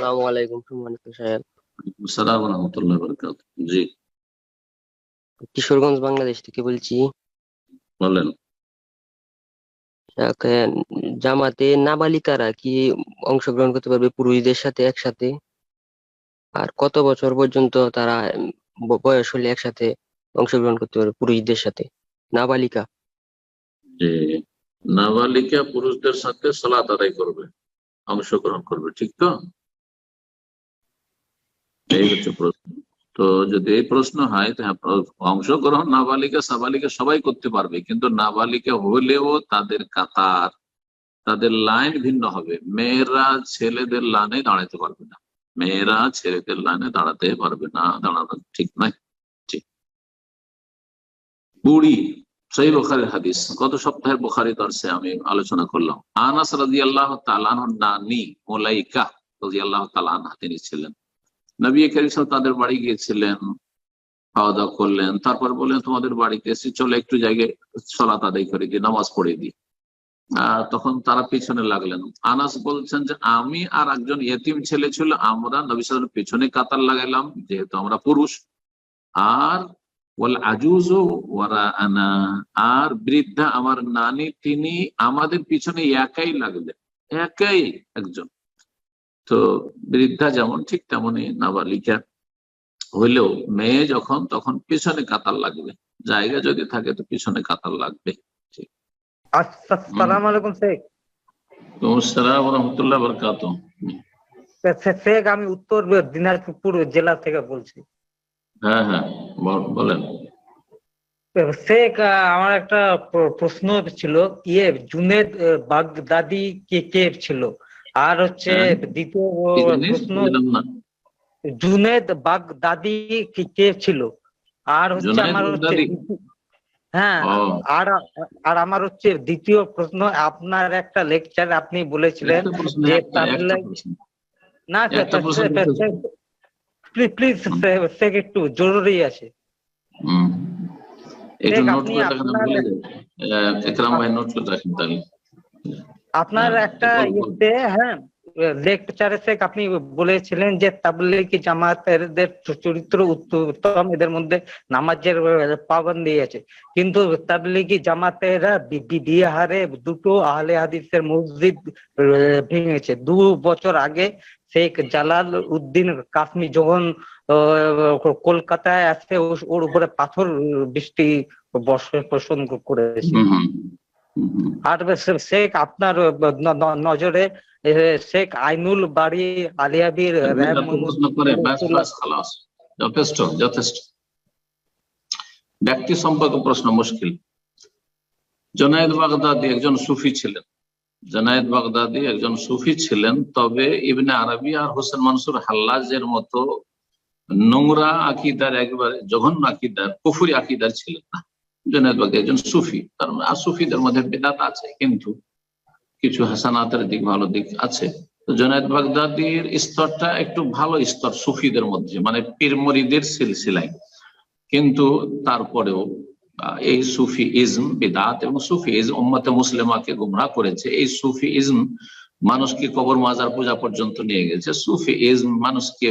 আসসালামু আলাইকুম সম্মানিত সাহেব। আসসালাম ওয়া রাহমাতুল্লাহি ওয়া বারাকাতুহু। জি, কিশোরগঞ্জ বাংলাদেশ থেকে বলছি। বলেন। আহ, জামাতে নাবালিকারা কি অংশগ্রহণ করতে পারবে পুরুষদের সাথে একসাথে? আর কত বছর পর্যন্ত তারা বয়স হলে একসাথে অংশগ্রহণ করতে পারবে পুরুষদের সাথে, নাবালিকা? যে নাবালিকা পুরুষদের সাথে সালাত আদায় করবে, অংশগ্রহণ করবে, ঠিক তো? এই হচ্ছে প্রশ্ন। তো যদি এই প্রশ্ন হয় তো হ্যাঁ, অংশগ্রহণ নাবালিকা সাবালিকা সবাই করতে পারবে, কিন্তু নাবালিকা হলেও তাদের কাতার, তাদের লাইন ভিন্ন হবে। মেয়েরা ছেলেদের লাইনে দাঁড়াতে পারবে না, মেয়েরা ছেলেদের লাইনে দাঁড়াতে পারবে না, দাঁড়ানো ঠিক নয়। ঠিক। বুড়ি, সহিহ বুখারীর হাদিস, গত সপ্তাহের বুখারী দর্শে আমি আলোচনা করলাম। আনাস রাদিয়াল্লাহু তাআলা আনহুর নানী মুলাইকা রাদিয়াল্লাহু তাআলা আনহা তিনি ছিলেন। নবী করিম সাল্লাল্লাহু আলাইহি ওয়াসাল্লাম তাদের বাড়ি গিয়েছিলেন, খাওয়া দাওয়া করলেন, তারপর বললেন তোমাদের বাড়িতে এসে চলো একটু জায়গায় সালাত আদায় করে দিই, নামাজ পড়ে দিই। তখন তারা পিছনে লাগলেন। আনাস বলছেন যে আমি আর একজন ইয়েতিম ছেলে ছিল, আমরা নবী সাল্লাল্লাহু আলাইহি ওয়াসাল্লামের পিছনে কাতার লাগাইলাম, যেহেতু আমরা পুরুষ। আর ওয়াল আজুজু ওয়ারাআনা, আর বৃদ্ধা আমার নানি তিনি আমাদের পিছনে একাই লাগলেন, একাই একজন। তো বৃদ্ধা যেমন ঠিক তেমনই নাবালিকা হইলেও মেয়ে যখন তখন পিছনে কাতার লাগবে, জায়গা যদি থাকে তো পিছনে কাতার লাগবে। ঠিক। আসসালামু আলাইকুম শেখ। আসসালামু ওয়া রাহমাতুল্লাহি ওয়া বারাকাতুহু। শেখ আমি উত্তর দিনাজপুর জেলা থেকে বলছি। হ্যাঁ হ্যাঁ, বলেন। শেখ আমার একটা প্রশ্ন ছিল, জুনেদ বাগদাদি কে ছিল? আর হচ্ছে হ্যাঁ, দ্বিতীয় কি জিনিস প্রশ্ন, বুঝলাম না। জুনেদ বাগদাদি কে ছিল? আর হচ্ছে জুনায়েদ আমার হচ্ছে বাগদাদি। হ্যাঁ, ও, আর আর আমার হচ্ছে দ্বিতীয় প্রশ্ন, আপনার একটা লেকচার আপনি বলেছিলেন একটা প্রশ্ন, যে একটা তাবলীগ, প্রশ্ন, না একটা প্রশ্ন করতে। প্লিজ প্লিজ শেখ একটু জরুরি আছে। হুম, একটু শেখ নোট আপনি করে রাখেন, আপনার বলে দেন। একরাম ভাই নোট করে রাখেন তাহলে। আপনার হ্যাঁ, একটা বল। হ্যাঁ লেকচারে শেখ আপনি বলেছিলেন যে তাবলীগী জামাতের চরিত্র উত্তম, এদের মধ্যে নামাজের পাবন্দি আছে, কিন্তু তাবলীগী জামাতেরা বিহারে দুটো আহলে হাদিসের মসজিদ ভেঙেছে। 2 বছর আগে শেখ জালাল উদ্দিন কাশ্মী যখন কলকাতায় আসে, ওর উপরে পাথর বৃষ্টি বর্ষণ করেছে। আর শেখ আপনার নজরে শেখ আইনুল বাড়ি আলিয়াবির এত প্রশ্ন করে ব্যাস ব্যাস খালাস, যথেষ্ট যথেষ্ট। ব্যক্তি সম্পর্ক প্রশ্ন মুশকিল। জুনায়েদ বাগদাদি একজন সুফি ছিলেন, জুনায়েদ বাগদাদি একজন সুফি ছিলেন, তবে ইবনে আরবি আর হোসেন মনসুর হাল্লাজের মতো নোংরা আকিদার, একবারে জঘন্য আকিদার, কুফরি আকিদার ছিলেন না। জুনায়েদ বাগদাদি একজন সুফি, তার আর সুফিদের মধ্যে বিদআত আছে, কিন্তু কিছু হাসানাতের দিক, ভালো দিক আছে। তো জুনায়েদ বাগদাদির স্তরটা একটু ভালো স্তর সুফিদের মধ্যে, মানে পীর মুরিদের সিলসিলায়। কিন্তু তারপরেও এই সুফি ইজম বিদআত এবং সুফি ইজম উম্মতে মুসলিমাকে গুমরাহ করেছে। এই সুফি ইজম মানুষকে কবর মাজার পূজা পর্যন্ত নিয়ে গেছে। সুফি ইজম মানুষকে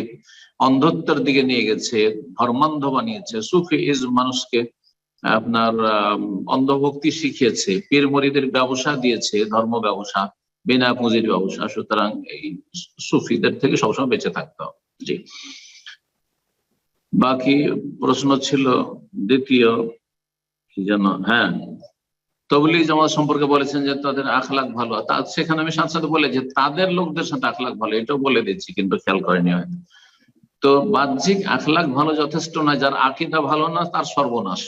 অন্ধত্বের দিকে নিয়ে গেছে, ধর্মান্ধ বানিয়েছে। সুফি ইজম মানুষকে আপনার অন্ধভক্তি শিখিয়েছে, পীর মুরিদের ব্যবসা দিয়েছে, ধর্ম ব্যবসা, বিনা পুঁজির ব্যবসা। সুতরাং এই সুফিদের থেকে সবসময় বেঁচে থাকতে হবে। জি, বাকি প্রশ্ন ছিল দ্বিতীয় কি যেন, হ্যাঁ, তবলিগ জামাত সম্পর্কে বলেছেন যে তাদের আখলাক ভালো। সেখানে আমি সাথে সাথে বলে যে তাদের লোকদের সাথে আখলাক ভালো, এটাও বলে দিচ্ছি, কিন্তু খেয়াল করেনি হয়তো। তো বাহ্যিক আখলাক ভালো যথেষ্ট নয়, যার আকীদা ভালো না তার সর্বনাশ।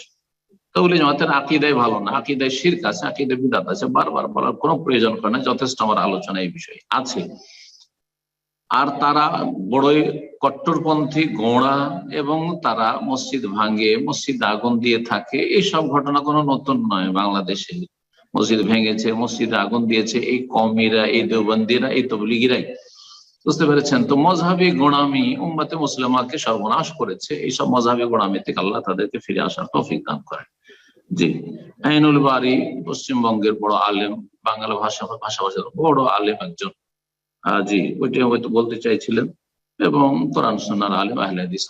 তবলিগ জামাতের আকীদাই ভালো না, আকীদায় শিরক আছে, আকীদায় বিদআত আছে, বারবার বলার কোনো প্রয়োজন হয় না, যথেষ্ট আমার আলোচনা এই বিষয়ে আছে। আর তারা বড়ই কট্টরপন্থী, গোঁড়া, এবং তারা মসজিদ ভাঙে, মসজিদ আগুন দিয়ে থাকে। এইসব ঘটনা কোনো নতুন নয়। বাংলাদেশে মসজিদ ভেঙেছে, মসজিদে আগুন দিয়েছে এই কওমিরা, এই দেওবন্দিরা, এই তবলিগিরাই। বুঝতে পেরেছেন? তো মজহাবি গোঁড়ামি উম্মতে মুসলিমাকে সর্বনাশ করেছে। এইসব মজহাবি গোঁড়ামি থেকে আল্লাহ তাদেরকে ফিরে আসার তৌফিক দান করেন। জি, আইনুল বারী পশ্চিমবঙ্গের বড় আলেম, বাংলা ভাষাভাষীর বড় আলেম একজন, জি, ওইটা হয়তো বলতে চাইছিলেন। এবং কোরআন সুন্নাহর আলেম আহলে হাদিস